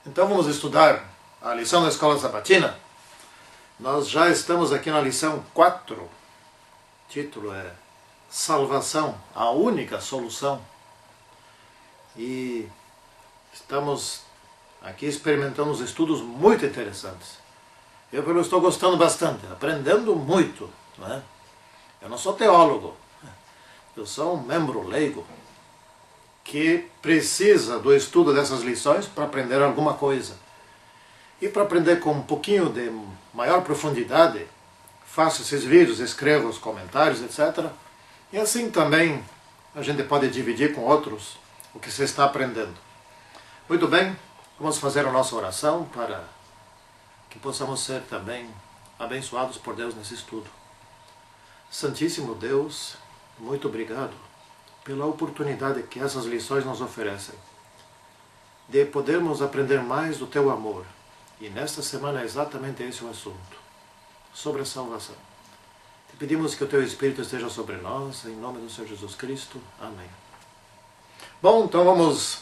Então vamos estudar a lição da Escola Sabatina. Nós já estamos aqui na lição 4. O título é Salvação, a única solução. E estamos aqui experimentando uns estudos muito interessantes. Eu estou gostando bastante, aprendendo muito, não é? Eu não sou teólogo, eu sou um membro leigo que precisa do estudo dessas lições para aprender alguma coisa. E para aprender com um pouquinho de maior profundidade, faço esses vídeos, escrevo os comentários, etc. E assim também a gente pode dividir com outros o que você está aprendendo. Muito bem, vamos fazer a nossa oração para que possamos ser também abençoados por Deus nesse estudo. Santíssimo Deus, muito obrigado pela oportunidade que essas lições nos oferecem, de podermos aprender mais do Teu amor. E nesta semana é exatamente esse o assunto, sobre a salvação. Te pedimos que o Teu Espírito esteja sobre nós, em nome do Senhor Jesus Cristo. Amém. Bom, então vamos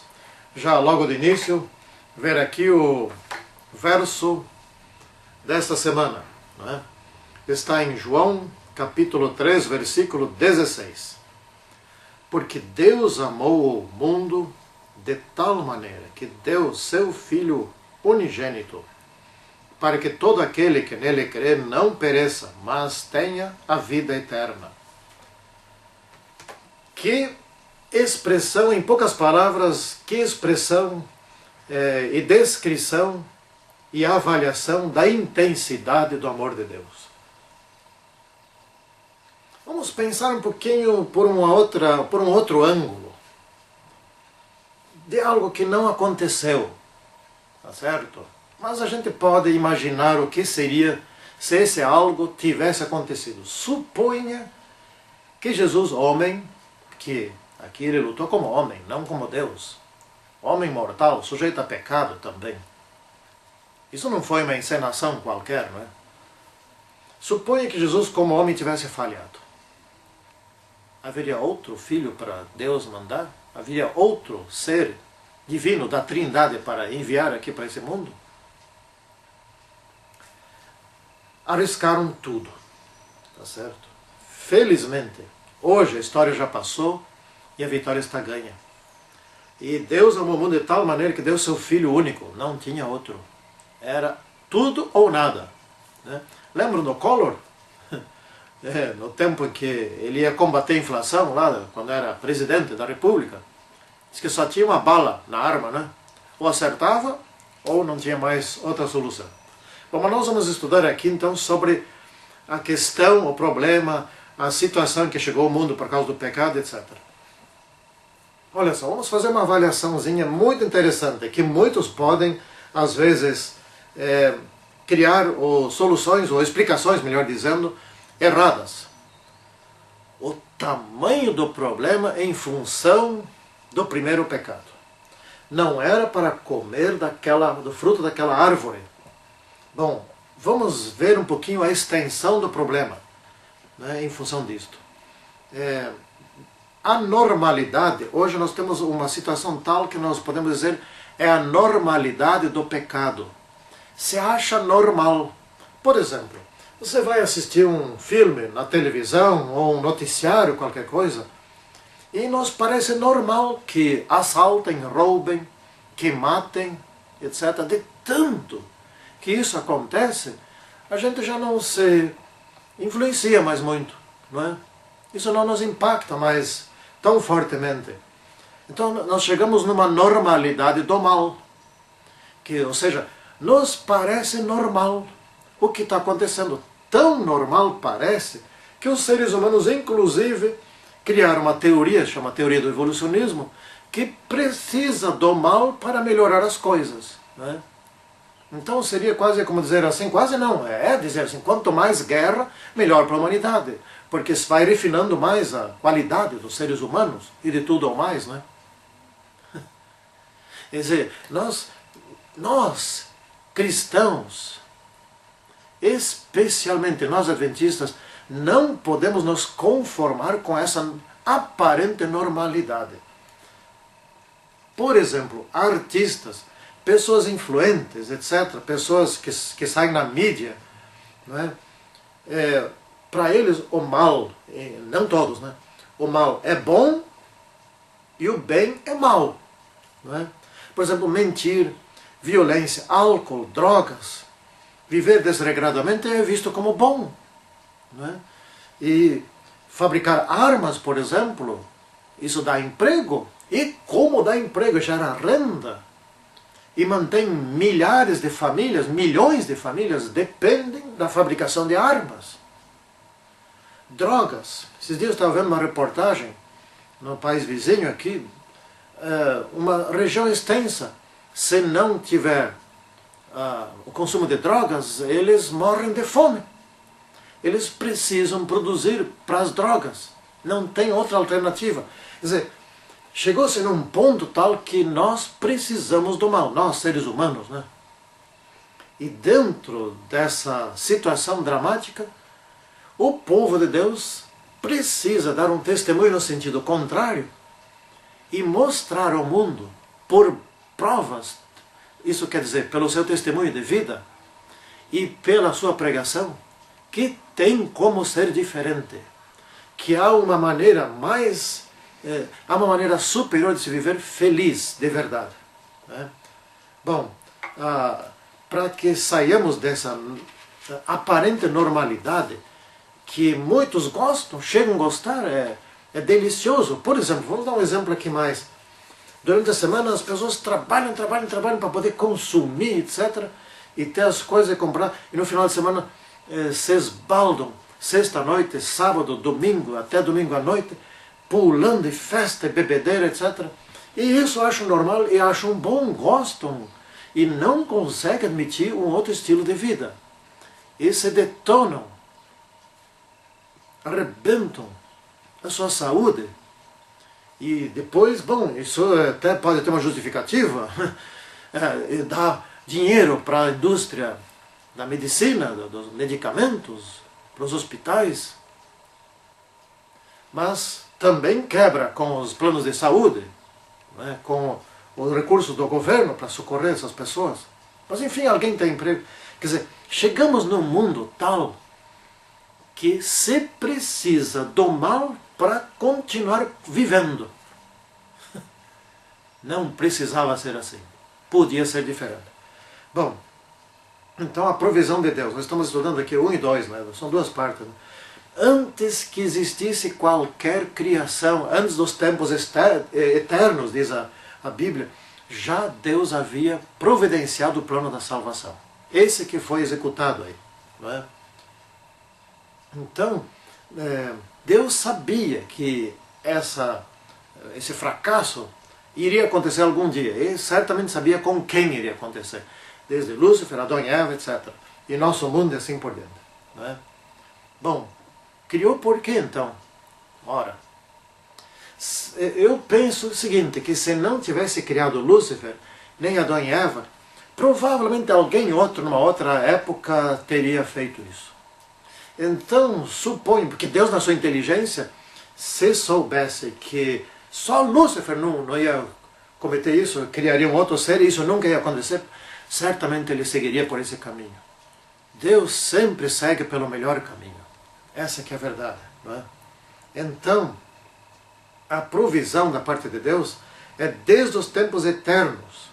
já logo de início ver aqui o verso desta semana, não é? Está em João, capítulo 3, versículo 16. Porque Deus amou o mundo de tal maneira que deu seu Filho unigênito, para que todo aquele que nele crê não pereça, mas tenha a vida eterna. Que expressão, em poucas palavras, que expressão e descrição e avaliação da intensidade do amor de Deus. Vamos pensar um pouquinho por um outro ângulo, de algo que não aconteceu, tá certo? Mas a gente pode imaginar o que seria se esse algo tivesse acontecido. Suponha que Jesus, homem, que aqui ele lutou como homem, não como Deus, homem mortal, sujeito a pecado também. Isso não foi uma encenação qualquer, não é? Suponha que Jesus, como homem, tivesse falhado. Haveria outro filho para Deus mandar? Haveria outro ser divino da Trindade para enviar aqui para esse mundo? Arriscaram tudo, tá certo? Felizmente, hoje a história já passou e a vitória está ganha. E Deus amou o mundo de tal maneira que deu seu Filho único, não tinha outro. Era tudo ou nada, né? Lembram do Collor? No tempo em que ele ia combater a inflação, lá quando era presidente da República, diz que só tinha uma bala na arma, né? Ou acertava, ou não tinha mais outra solução. Bom, mas nós vamos estudar aqui então sobre a questão, o problema, a situação em que chegou o mundo por causa do pecado, etc. Olha só, vamos fazer uma avaliaçãozinha muito interessante, que muitos podem, às vezes, criar soluções, ou explicações, melhor dizendo, erradas. O tamanho do problema em função do primeiro pecado. Não era para comer do fruto daquela árvore. Bom, vamos ver um pouquinho a extensão do problema, né, em função disto. A normalidade, hoje nós temos uma situação tal que nós podemos dizer é a normalidade do pecado. Se acha normal. Por exemplo, você vai assistir um filme na televisão ou um noticiário, qualquer coisa, e nos parece normal que assaltem, roubem, que matem, etc. De tanto que isso acontece, a gente já não se influencia mais muito, não é? Isso não nos impacta mais tão fortemente. Então nós chegamos numa normalidade do mal, ou seja, nos parece normal o que está acontecendo. Tão normal parece que os seres humanos, inclusive, criaram uma teoria, chama teoria do evolucionismo, que precisa do mal para melhorar as coisas, né? Então seria quase como dizer assim, quase não, dizer assim, quanto mais guerra, melhor para a humanidade, porque se vai refinando mais a qualidade dos seres humanos e de tudo ao mais, né? Quer dizer, nós cristãos, especialmente nós adventistas, não podemos nos conformar com essa aparente normalidade. Por exemplo, artistas pessoas influentes, etc., pessoas que saem na mídia, não é? Para eles o mal, não todos, né? O mal é bom e o bem é mal. Não é? Por exemplo, mentir, violência, álcool, drogas, viver desregradamente é visto como bom. Não é? E fabricar armas, por exemplo, isso dá emprego. E como dá emprego, gera renda. E mantém milhares de famílias, milhões de famílias dependem da fabricação de armas. Drogas. Esses dias eu estava vendo uma reportagem no país vizinho aqui, uma região extensa. Se não tiver o consumo de drogas, eles morrem de fome. Eles precisam produzir para as drogas. Não tem outra alternativa. Quer dizer, chegou-se num ponto tal que nós precisamos do mal, nós seres humanos, né? E dentro dessa situação dramática, o povo de Deus precisa dar um testemunho no sentido contrário e mostrar ao mundo, por provas, isso quer dizer, pelo seu testemunho de vida e pela sua pregação, que tem como ser diferente, que há uma maneira há uma maneira superior de se viver feliz, de verdade. Né? Bom, para que saiamos dessa aparente normalidade, que muitos gostam, chegam a gostar, é delicioso. Por exemplo, vamos dar um exemplo aqui mais. Durante a semana as pessoas trabalham para poder consumir, etc. E ter as coisas a comprar. E no final de semana se esbaldam, sexta-noite, sábado, domingo, até domingo à noite, pulando e festa, e bebedeira, etc. E isso acham normal e acham bom, gostam. E não conseguem admitir um outro estilo de vida. E se detonam, arrebentam a sua saúde. E depois, bom, isso até pode ter uma justificativa, dá dinheiro para a indústria da medicina, dos medicamentos, para os hospitais, mas também quebra com os planos de saúde, né, com os recursos do governo para socorrer essas pessoas. Mas enfim, alguém tem emprego. Quer dizer, chegamos num mundo tal que se precisa do mal para continuar vivendo. Não precisava ser assim. Podia ser diferente. Bom, então a provisão de Deus. Nós estamos estudando aqui 1 e 2, né? São duas partes. Né? Antes que existisse qualquer criação, antes dos tempos eternos, diz a Bíblia, já Deus havia providenciado o plano da salvação. Esse que foi executado aí. Não é? Então, Deus sabia que esse fracasso iria acontecer algum dia. E certamente sabia com quem iria acontecer. Desde Lúcifer, Adão e Eva, etc. E nosso mundo e assim por diante. Não é? Bom, criou por quê então? Ora, eu penso o seguinte, que se não tivesse criado Lúcifer, nem Adão e Eva, provavelmente alguém outro, numa outra época, teria feito isso. Então, suponho, porque Deus na sua inteligência, se soubesse que só Lúcifer não ia cometer isso, criaria um outro ser e isso nunca ia acontecer, certamente ele seguiria por esse caminho. Deus sempre segue pelo melhor caminho. Essa que é a verdade. Não é? Então, a provisão da parte de Deus é desde os tempos eternos.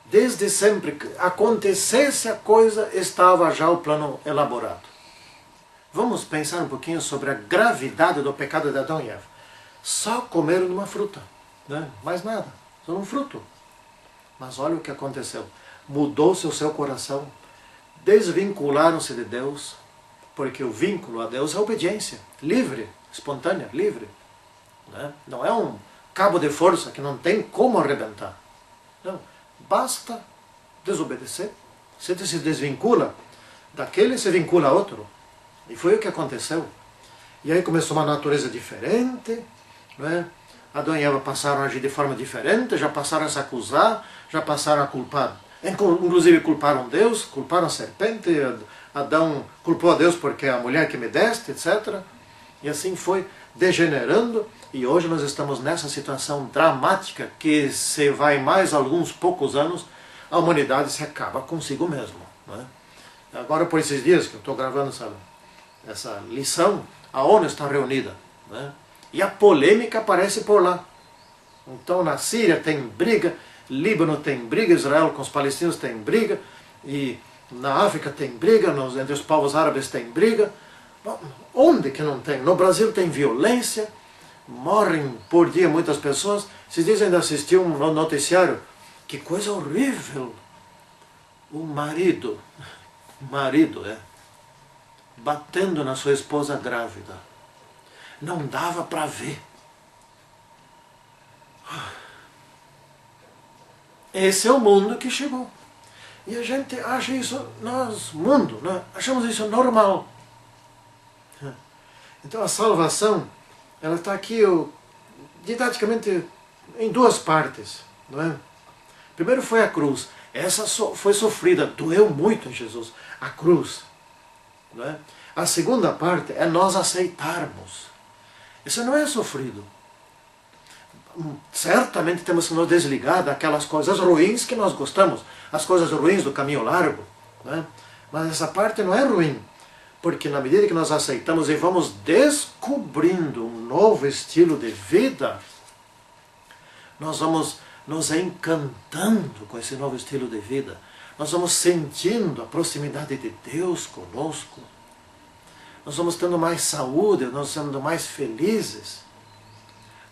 Desde sempre que acontecesse a coisa, estava já o plano elaborado. Vamos pensar um pouquinho sobre a gravidade do pecado de Adão e Eva. Só comeram uma fruta, né? Mais nada, só um fruto. Mas olha o que aconteceu. Mudou-se o seu coração, desvincularam-se de Deus, porque o vínculo a Deus é obediência, livre, espontânea, livre. Né? Não é um cabo de força que não tem como arrebentar. Não, basta desobedecer. Você se desvincula, daquele se vincula a outro. E foi o que aconteceu. E aí começou uma natureza diferente, né? Adão e Eva passaram a agir de forma diferente, já passaram a se acusar, já passaram a culpar. Inclusive culparam Deus, culparam a serpente, Adão culpou a Deus porque é a mulher que me deste, etc. E assim foi degenerando, e hoje nós estamos nessa situação dramática que se vai mais alguns poucos anos, a humanidade se acaba consigo mesmo. Né? Agora, por esses dias que eu estou gravando essa lição, a ONU está reunida. Né? E a polêmica aparece por lá. Então na Síria tem briga, Líbano tem briga, Israel com os palestinos tem briga, e na África tem briga, entre os povos árabes tem briga. Bom, onde que não tem? No Brasil tem violência, morrem por dia muitas pessoas. Vocês dizem de assistir um noticiário, que coisa horrível. O marido batendo na sua esposa grávida. Não dava para ver. Esse é o mundo que chegou. E a gente acha isso, nós, mundo, né? Achamos isso normal. Então a salvação, ela está aqui didaticamente em duas partes. Não é? Primeiro foi a cruz. Essa foi sofrida, doeu muito em Jesus. A cruz. Não é? A segunda parte é nós aceitarmos. Isso não é sofrido. Certamente temos que nos desligar daquelas coisas ruins que nós gostamos, as coisas ruins do caminho largo. Né? Mas essa parte não é ruim, porque na medida que nós aceitamos e vamos descobrindo um novo estilo de vida, nós vamos nos encantando com esse novo estilo de vida, nós vamos sentindo a proximidade de Deus conosco, nós vamos tendo mais saúde, nós vamos sendo mais felizes,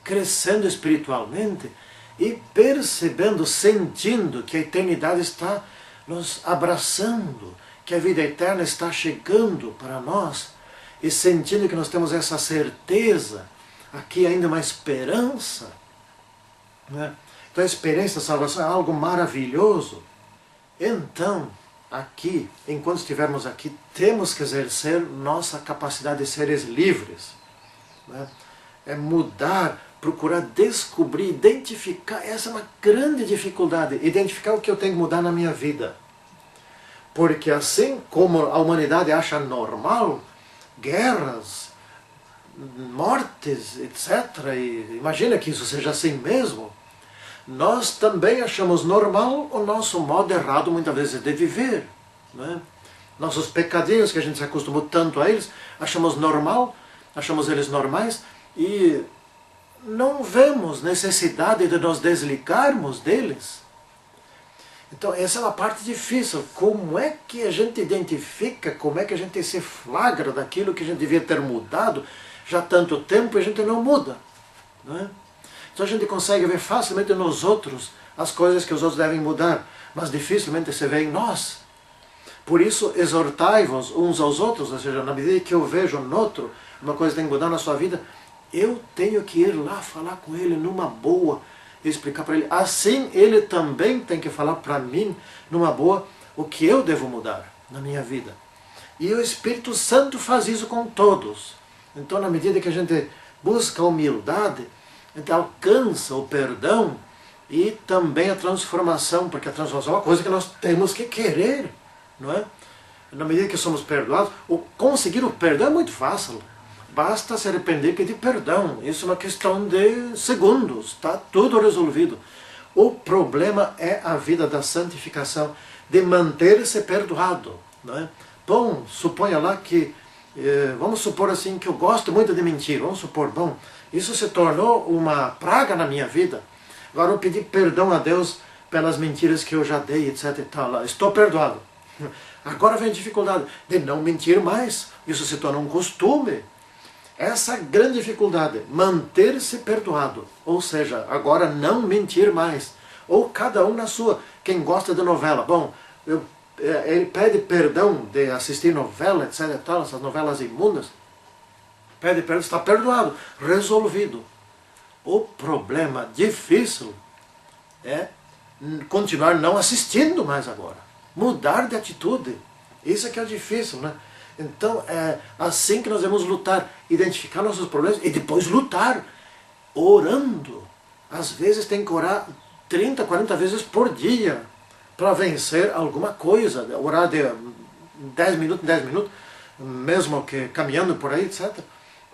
crescendo espiritualmente e percebendo, sentindo que a eternidade está nos abraçando, que a vida eterna está chegando para nós, e sentindo que nós temos essa certeza, aqui ainda uma esperança. Né? Então a experiência da salvação é algo maravilhoso. Então, aqui, enquanto estivermos aqui, temos que exercer nossa capacidade de seres livres. Né? É mudar, procurar descobrir, identificar. Essa é uma grande dificuldade, identificar o que eu tenho que mudar na minha vida. Porque assim como a humanidade acha normal, guerras, mortes, etc., e imagina que isso seja assim mesmo, nós também achamos normal o nosso modo errado, muitas vezes, de viver. Né? Nossos pecadinhos, que a gente se acostumou tanto a eles, achamos normal, achamos eles normais, e não vemos necessidade de nos desligarmos deles. Então essa é uma parte difícil. Como é que a gente identifica, como é que a gente se flagra daquilo que a gente devia ter mudado já há tanto tempo e a gente não muda? Não é? Então a gente consegue ver facilmente nos outros as coisas que os outros devem mudar, mas dificilmente se vê em nós. Por isso, exortai-vos uns aos outros, ou seja, na medida que eu vejo no outro uma coisa que tem que mudar na sua vida, eu tenho que ir lá falar com ele numa boa, explicar para ele. Assim, ele também tem que falar para mim, numa boa, o que eu devo mudar na minha vida. E o Espírito Santo faz isso com todos. Então, na medida que a gente busca a humildade, a gente alcança o perdão e também a transformação, porque a transformação é uma coisa que nós temos que querer, não é? Na medida que somos perdoados, conseguir o perdão é muito fácil. Basta se arrepender e pedir perdão. Isso é uma questão de segundos, está tudo resolvido. O problema é a vida da santificação, de manter-se perdoado. Não é? Bom, suponha lá que, vamos supor assim, que eu gosto muito de mentir. Vamos supor, bom, isso se tornou uma praga na minha vida. Agora eu pedi perdão a Deus pelas mentiras que eu já dei, etc. e tal. Estou perdoado. Agora vem a dificuldade de não mentir mais. Isso se torna um costume. Essa grande dificuldade, manter-se perdoado, ou seja, agora não mentir mais, ou cada um na sua. Quem gosta de novela, bom, ele pede perdão de assistir novela, etc, tal, essas novelas imundas, pede perdão, está perdoado, resolvido. O problema difícil é continuar não assistindo mais agora, mudar de atitude, isso é que é difícil, né? Então é assim que nós devemos lutar, identificar nossos problemas e depois lutar, orando. Às vezes tem que orar 30, 40 vezes por dia para vencer alguma coisa, orar de 10 minutos em 10 minutos, mesmo que caminhando por aí, etc.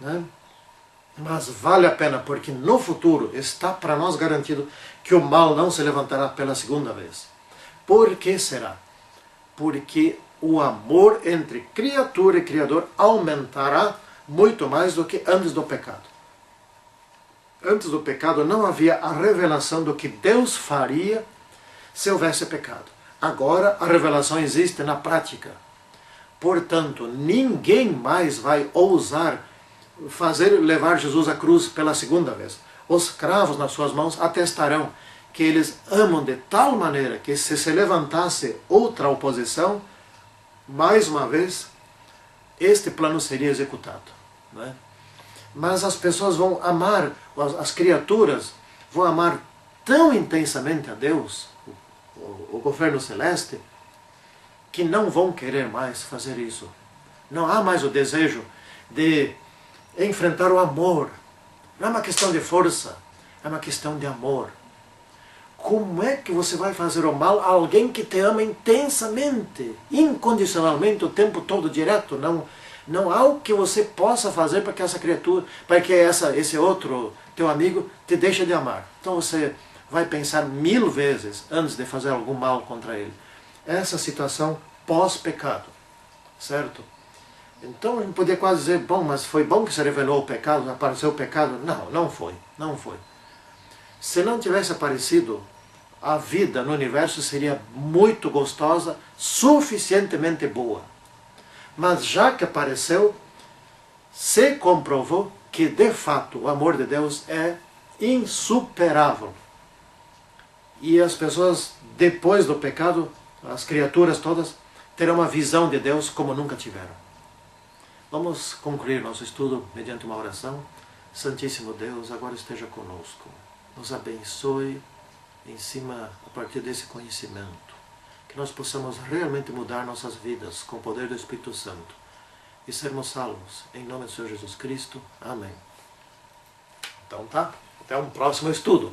Né? Mas vale a pena, porque no futuro está para nós garantido que o mal não se levantará pela segunda vez. Por que será? Porque o amor entre criatura e Criador aumentará muito mais do que antes do pecado. Antes do pecado não havia a revelação do que Deus faria se houvesse pecado. Agora a revelação existe na prática. Portanto, ninguém mais vai ousar levar Jesus à cruz pela segunda vez. Os cravos nas suas mãos atestarão que eles amam de tal maneira que se levantasse outra oposição, mais uma vez, este plano seria executado. Não é? Mas as pessoas vão amar, as criaturas vão amar tão intensamente a Deus, o governo celeste, que não vão querer mais fazer isso. Não há mais o desejo de enfrentar o amor. Não é uma questão de força, é uma questão de amor. Como é que você vai fazer o mal a alguém que te ama intensamente, incondicionalmente, o tempo todo, direto? Não há o que você possa fazer para que essa criatura, para que esse outro, teu amigo, te deixe de amar. Então você vai pensar 1000 vezes antes de fazer algum mal contra ele. Essa situação pós-pecado, certo? Então a gente poderia quase dizer, bom, mas foi bom que se revelou o pecado, apareceu o pecado? Não, não foi, não foi. Se não tivesse aparecido, a vida no universo seria muito gostosa, suficientemente boa. Mas já que apareceu, se comprovou que de fato o amor de Deus é insuperável. E as pessoas, depois do pecado, as criaturas todas, terão uma visão de Deus como nunca tiveram. Vamos concluir nosso estudo mediante uma oração. Santíssimo Deus, agora esteja conosco. Nos abençoe a partir desse conhecimento. Que nós possamos realmente mudar nossas vidas com o poder do Espírito Santo. E sermos salvos. Em nome do Senhor Jesus Cristo. Amém. Então tá, até um próximo estudo.